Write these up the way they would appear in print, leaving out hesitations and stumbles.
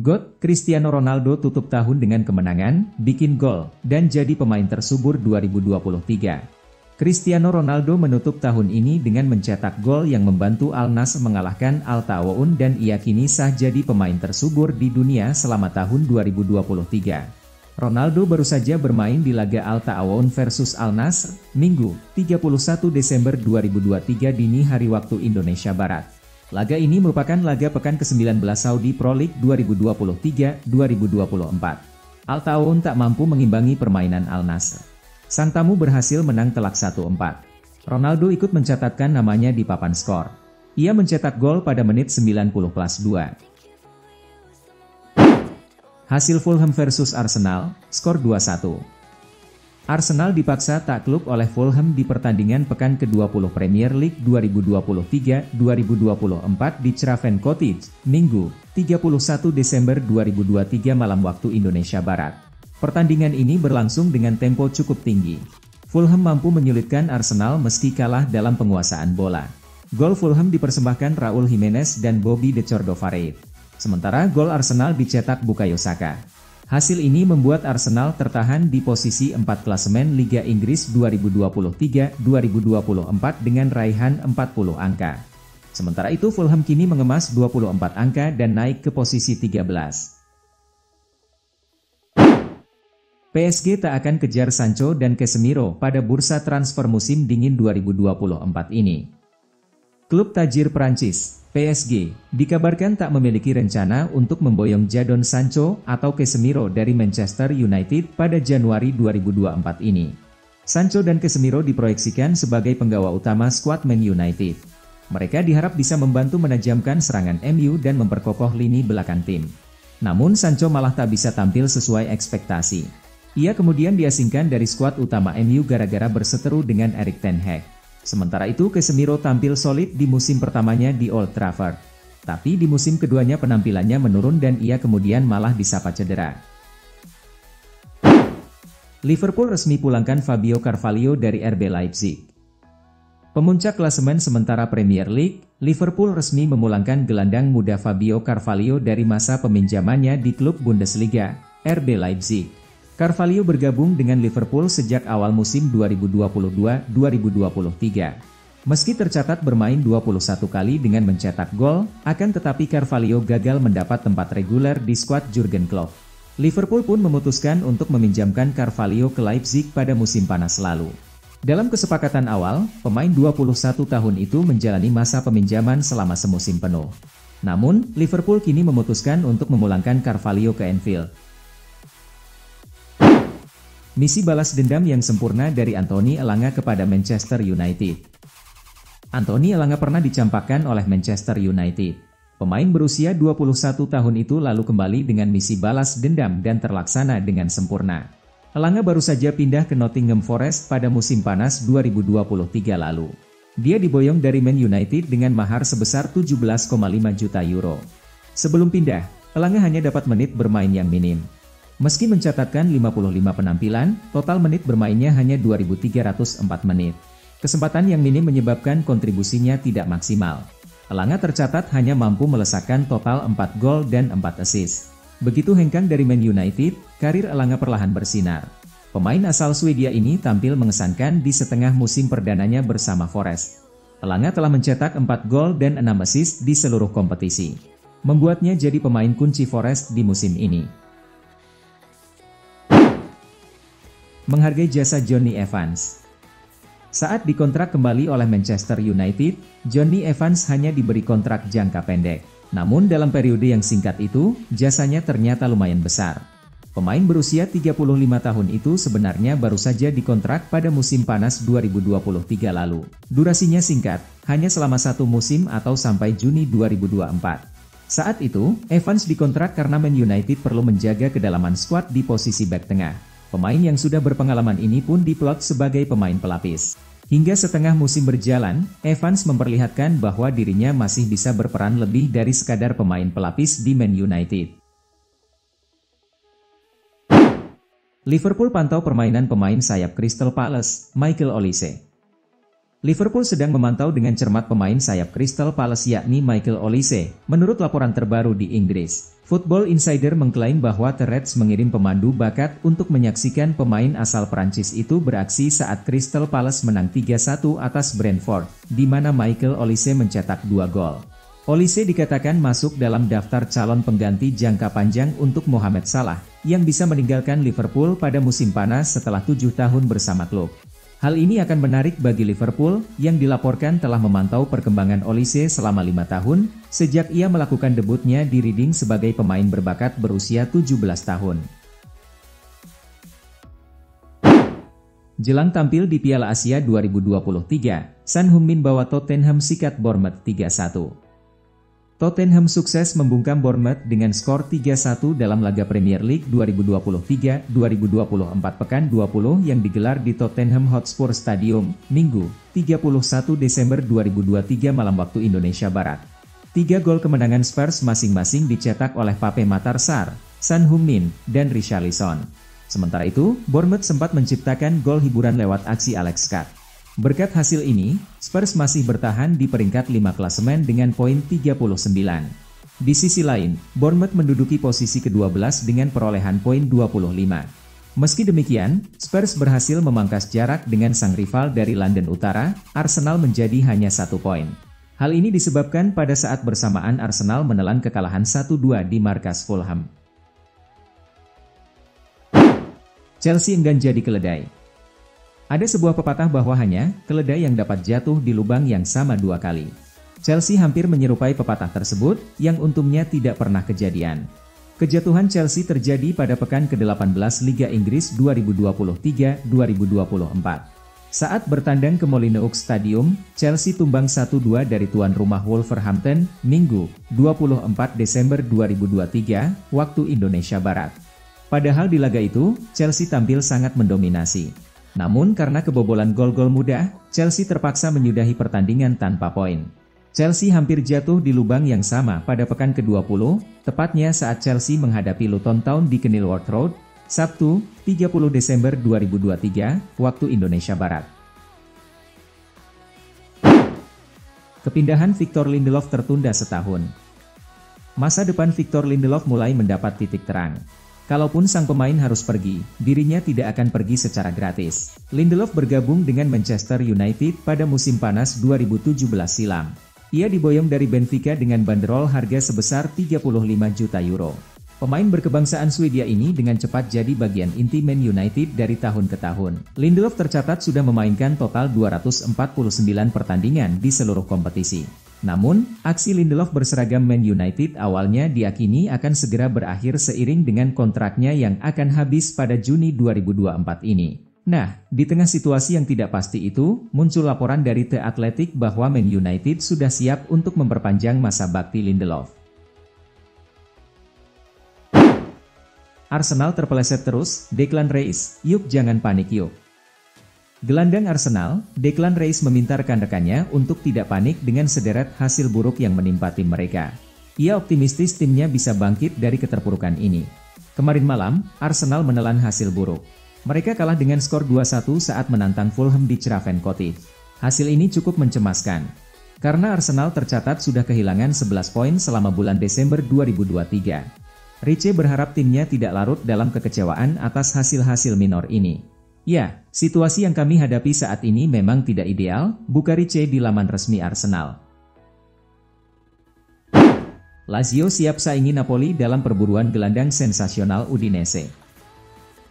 GOAT, Cristiano Ronaldo tutup tahun dengan kemenangan, bikin gol, dan jadi pemain tersubur 2023. Cristiano Ronaldo menutup tahun ini dengan mencetak gol yang membantu Al Nassr mengalahkan Al Ta'awun dan ia kini sah jadi pemain tersubur di dunia selama tahun 2023. Ronaldo baru saja bermain di laga Al Ta'awun versus Al Nassr, Minggu, 31 Desember 2023 dini hari waktu Indonesia Barat. Laga ini merupakan laga pekan ke-19 Saudi Pro League 2023-2024. Al Ta'awun tak mampu mengimbangi permainan Al Nassr. Sang tamu berhasil menang telak 1-4. Ronaldo ikut mencatatkan namanya di papan skor. Ia mencetak gol pada menit 90+2. Hasil Fulham versus Arsenal, skor 2-1. Arsenal dipaksa takluk oleh Fulham di pertandingan pekan ke-20 Premier League 2023-2024 di Craven Cottage, Minggu, 31 Desember 2023 malam waktu Indonesia Barat. Pertandingan ini berlangsung dengan tempo cukup tinggi. Fulham mampu menyulitkan Arsenal meski kalah dalam penguasaan bola. Gol Fulham dipersembahkan Raul Jimenez dan Bobby De Cordova-Reid. Sementara gol Arsenal dicetak Bukayo Saka. Hasil ini membuat Arsenal tertahan di posisi 4 klasemen Liga Inggris 2023-2024 dengan raihan 40 angka. Sementara itu Fulham kini mengemas 24 angka dan naik ke posisi 13. PSG tak akan kejar Sancho dan Casemiro pada bursa transfer musim dingin 2024 ini. Klub tajir Prancis, PSG, dikabarkan tak memiliki rencana untuk memboyong Jadon Sancho atau Casemiro dari Manchester United pada Januari 2024 ini. Sancho dan Casemiro diproyeksikan sebagai penggawa utama skuad Man United. Mereka diharap bisa membantu menajamkan serangan MU dan memperkokoh lini belakang tim. Namun Sancho malah tak bisa tampil sesuai ekspektasi. Ia kemudian diasingkan dari skuad utama MU gara-gara berseteru dengan Erik ten Hag. Sementara itu Casemiro tampil solid di musim pertamanya di Old Trafford. Tapi di musim keduanya penampilannya menurun dan ia kemudian malah disapa cedera. Liverpool resmi pulangkan Fabio Carvalho dari RB Leipzig. Pemuncak klasemen sementara Premier League, Liverpool resmi memulangkan gelandang muda Fabio Carvalho dari masa peminjamannya di klub Bundesliga, RB Leipzig. Carvalho bergabung dengan Liverpool sejak awal musim 2022-2023. Meski tercatat bermain 21 kali dengan mencetak gol, akan tetapi Carvalho gagal mendapat tempat reguler di skuad Jurgen Klopp. Liverpool pun memutuskan untuk meminjamkan Carvalho ke Leipzig pada musim panas lalu. Dalam kesepakatan awal, pemain 21 tahun itu menjalani masa peminjaman selama semusim penuh. Namun, Liverpool kini memutuskan untuk memulangkan Carvalho ke Anfield. Misi balas dendam yang sempurna dari Anthony Elanga kepada Manchester United. Anthony Elanga pernah dicampakkan oleh Manchester United. Pemain berusia 21 tahun itu lalu kembali dengan misi balas dendam dan terlaksana dengan sempurna. Elanga baru saja pindah ke Nottingham Forest pada musim panas 2023 lalu. Dia diboyong dari Man United dengan mahar sebesar 17,5 juta euro. Sebelum pindah, Elanga hanya dapat menit bermain yang minim. Meski mencatatkan 55 penampilan, total menit bermainnya hanya 2.304 menit. Kesempatan yang minim menyebabkan kontribusinya tidak maksimal. Elanga tercatat hanya mampu melesakkan total 4 gol dan 4 assist. Begitu hengkang dari Man United, karir Elanga perlahan bersinar. Pemain asal Swedia ini tampil mengesankan di setengah musim perdananya bersama Forest. Elanga telah mencetak 4 gol dan 6 assist di seluruh kompetisi. Membuatnya jadi pemain kunci Forest di musim ini. Menghargai jasa Jonny Evans. Saat dikontrak kembali oleh Manchester United, Jonny Evans hanya diberi kontrak jangka pendek. Namun dalam periode yang singkat itu, jasanya ternyata lumayan besar. Pemain berusia 35 tahun itu sebenarnya baru saja dikontrak pada musim panas 2023 lalu. Durasinya singkat, hanya selama 1 musim atau sampai Juni 2024. Saat itu, Evans dikontrak karena Man United perlu menjaga kedalaman skuad di posisi bek tengah. Pemain yang sudah berpengalaman ini pun diplot sebagai pemain pelapis. Hingga setengah musim berjalan, Evans memperlihatkan bahwa dirinya masih bisa berperan lebih dari sekadar pemain pelapis di Man United. Liverpool pantau permainan pemain sayap Crystal Palace, Michael Olise. Liverpool sedang memantau dengan cermat pemain sayap Crystal Palace yakni Michael Olise, menurut laporan terbaru di Inggris. Football Insider mengklaim bahwa The Reds mengirim pemandu bakat untuk menyaksikan pemain asal Prancis itu beraksi saat Crystal Palace menang 3-1 atas Brentford, di mana Michael Olise mencetak 2 gol. Olise dikatakan masuk dalam daftar calon pengganti jangka panjang untuk Mohamed Salah, yang bisa meninggalkan Liverpool pada musim panas setelah 7 tahun bersama klub. Hal ini akan menarik bagi Liverpool, yang dilaporkan telah memantau perkembangan Olise selama 5 tahun, sejak ia melakukan debutnya di Reading sebagai pemain berbakat berusia 17 tahun. Jelang tampil di Piala Asia 2023, Son Heung-min bawa Tottenham sikat Bournemouth 3-1. Tottenham sukses membungkam Bournemouth dengan skor 3-1 dalam laga Premier League 2023-2024 pekan 20 yang digelar di Tottenham Hotspur Stadium, Minggu, 31 Desember 2023 malam waktu Indonesia Barat. 3 gol kemenangan Spurs masing-masing dicetak oleh Pape Matar Sarr, Son Heung-min, dan Richarlison. Sementara itu, Bournemouth sempat menciptakan gol hiburan lewat aksi Alex Scott. Berkat hasil ini, Spurs masih bertahan di peringkat 5 klasemen dengan poin 39. Di sisi lain, Bournemouth menduduki posisi ke-12 dengan perolehan poin 25. Meski demikian, Spurs berhasil memangkas jarak dengan sang rival dari London Utara, Arsenal menjadi hanya 1 poin. Hal ini disebabkan pada saat bersamaan Arsenal menelan kekalahan 1-2 di markas Fulham. Chelsea enggan jadi keledai. Ada sebuah pepatah bahwa hanya keledai yang dapat jatuh di lubang yang sama 2 kali. Chelsea hampir menyerupai pepatah tersebut, yang untungnya tidak pernah kejadian. Kejatuhan Chelsea terjadi pada pekan ke-18 Liga Inggris 2023-2024. Saat bertandang ke Molineux Stadium, Chelsea tumbang 1-2 dari tuan rumah Wolverhampton, Minggu, 24 Desember 2023, waktu Indonesia Barat. Padahal di laga itu, Chelsea tampil sangat mendominasi. Namun karena kebobolan gol-gol mudah, Chelsea terpaksa menyudahi pertandingan tanpa poin. Chelsea hampir jatuh di lubang yang sama pada pekan ke-20, tepatnya saat Chelsea menghadapi Luton Town di Kenilworth Road, Sabtu, 30 Desember 2023, waktu Indonesia Barat. Kepindahan Victor Lindelof tertunda setahun. Masa depan Victor Lindelof mulai mendapat titik terang. Kalaupun sang pemain harus pergi, dirinya tidak akan pergi secara gratis. Lindelof bergabung dengan Manchester United pada musim panas 2017 silam. Ia diboyong dari Benfica dengan banderol harga sebesar 35 juta euro. Pemain berkebangsaan Swedia ini dengan cepat jadi bagian inti Man United dari tahun ke tahun. Lindelof tercatat sudah memainkan total 249 pertandingan di seluruh kompetisi. Namun, aksi Lindelof berseragam Man United awalnya diyakini akan segera berakhir seiring dengan kontraknya yang akan habis pada Juni 2024 ini. Nah, di tengah situasi yang tidak pasti itu, muncul laporan dari The Athletic bahwa Man United sudah siap untuk memperpanjang masa bakti Lindelof. Arsenal terpeleset terus, Declan Rice, yuk jangan panik yuk. Gelandang Arsenal, Declan Rice meminta rekan-rekannya untuk tidak panik dengan sederet hasil buruk yang menimpa tim mereka. Ia optimistis timnya bisa bangkit dari keterpurukan ini. Kemarin malam, Arsenal menelan hasil buruk. Mereka kalah dengan skor 2-1 saat menantang Fulham di Craven Cottage. Hasil ini cukup mencemaskan. Karena Arsenal tercatat sudah kehilangan 11 poin selama bulan Desember 2023. Rice berharap timnya tidak larut dalam kekecewaan atas hasil-hasil minor ini. Ya, situasi yang kami hadapi saat ini memang tidak ideal, buka Rice di laman resmi Arsenal. Lazio siap saingi Napoli dalam perburuan gelandang sensasional Udinese.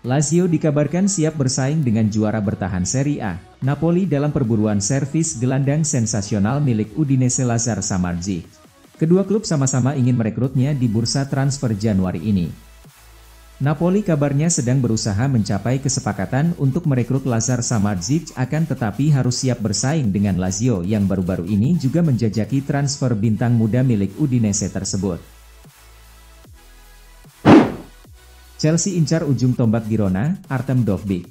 Lazio dikabarkan siap bersaing dengan juara bertahan Serie A, Napoli dalam perburuan servis gelandang sensasional milik Udinese Lazar Samardzic. Kedua klub sama-sama ingin merekrutnya di bursa transfer Januari ini. Napoli kabarnya sedang berusaha mencapai kesepakatan untuk merekrut Lazar Samardzic akan tetapi harus siap bersaing dengan Lazio yang baru-baru ini juga menjajaki transfer bintang muda milik Udinese tersebut. Chelsea incar ujung tombak Girona, Artem Dovbyk.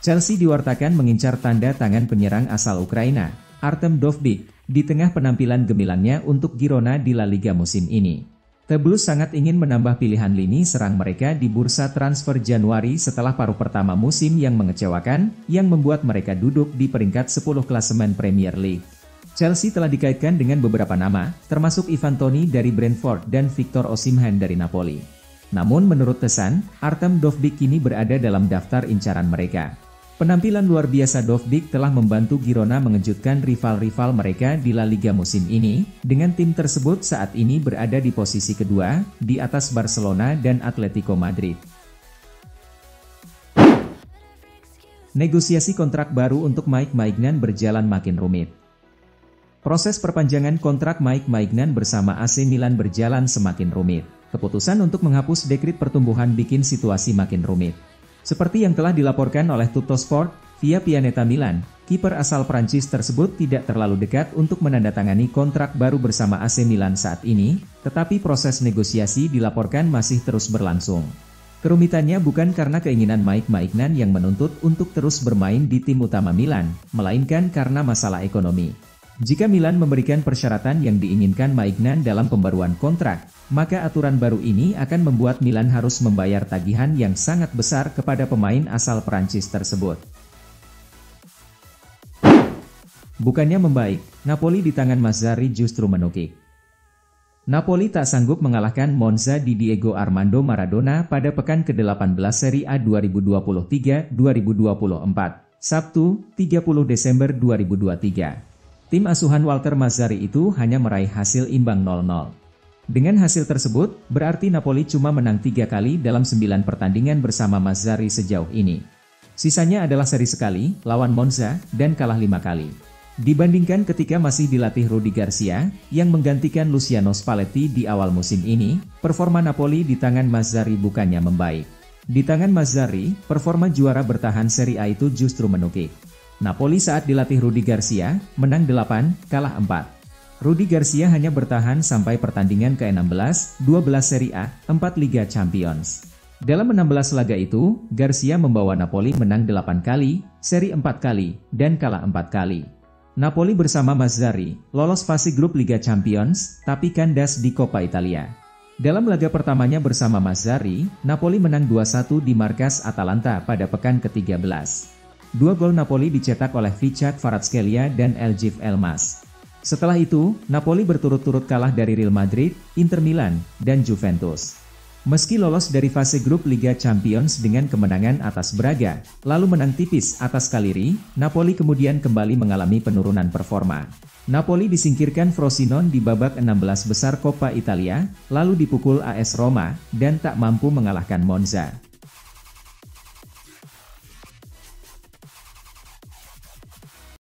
Chelsea diwartakan mengincar tanda tangan penyerang asal Ukraina, Artem Dovbyk, di tengah penampilan gemilangnya untuk Girona di La Liga musim ini. The Blues sangat ingin menambah pilihan lini serang mereka di bursa transfer Januari setelah paruh pertama musim yang mengecewakan, yang membuat mereka duduk di peringkat 10 klasemen Premier League. Chelsea telah dikaitkan dengan beberapa nama, termasuk Ivan Toney dari Brentford dan Victor Osimhen dari Napoli. Namun menurut The Sun, Artem Dovbyk kini berada dalam daftar incaran mereka. Penampilan luar biasa Dovbyk telah membantu Girona mengejutkan rival-rival mereka di La Liga musim ini, dengan tim tersebut saat ini berada di posisi kedua, di atas Barcelona dan Atletico Madrid. Negosiasi kontrak baru untuk Mike Maignan berjalan makin rumit. Proses perpanjangan kontrak Mike Maignan bersama AC Milan berjalan semakin rumit. Keputusan untuk menghapus dekret pertumbuhan bikin situasi makin rumit. Seperti yang telah dilaporkan oleh Tuttosport, via Pianeta Milan, kiper asal Prancis tersebut tidak terlalu dekat untuk menandatangani kontrak baru bersama AC Milan saat ini, tetapi proses negosiasi dilaporkan masih terus berlangsung. Kerumitannya bukan karena keinginan Mike Maignan yang menuntut untuk terus bermain di tim utama Milan, melainkan karena masalah ekonomi. Jika Milan memberikan persyaratan yang diinginkan Maignan dalam pembaruan kontrak, maka aturan baru ini akan membuat Milan harus membayar tagihan yang sangat besar kepada pemain asal Prancis tersebut. Bukannya membaik, Napoli di tangan Mazzarri justru menukik. Napoli tak sanggup mengalahkan Monza di Diego Armando Maradona pada pekan ke-18 Serie A 2023-2024, Sabtu, 30 Desember 2023. Tim asuhan Walter Mazzarri itu hanya meraih hasil imbang 0-0. Dengan hasil tersebut, berarti Napoli cuma menang 3 kali dalam 9 pertandingan bersama Mazzarri sejauh ini. Sisanya adalah seri sekali, lawan Monza, dan kalah 5 kali. Dibandingkan ketika masih dilatih Rudi Garcia, yang menggantikan Luciano Spalletti di awal musim ini, performa Napoli di tangan Mazzarri bukannya membaik. Di tangan Mazzarri, performa juara bertahan Serie A itu justru menukik. Napoli saat dilatih Rudi Garcia, menang 8, kalah 4. Rudi Garcia hanya bertahan sampai pertandingan ke-16, 12 Serie A, 4 Liga Champions. Dalam 16 laga itu, Garcia membawa Napoli menang 8 kali, seri 4 kali, dan kalah 4 kali. Napoli bersama Mazzarri, lolos fase grup Liga Champions, tapi kandas di Coppa Italia. Dalam laga pertamanya bersama Mazzarri, Napoli menang 2-1 di markas Atalanta pada pekan ke-13. 2 gol Napoli dicetak oleh Vicat Kvaratskhelia dan Eljif Elmas. Setelah itu, Napoli berturut-turut kalah dari Real Madrid, Inter Milan, dan Juventus. Meski lolos dari fase grup Liga Champions dengan kemenangan atas Braga, lalu menang tipis atas Cagliari, Napoli kemudian kembali mengalami penurunan performa. Napoli disingkirkan Frosinone di babak 16 besar Coppa Italia, lalu dipukul AS Roma, dan tak mampu mengalahkan Monza.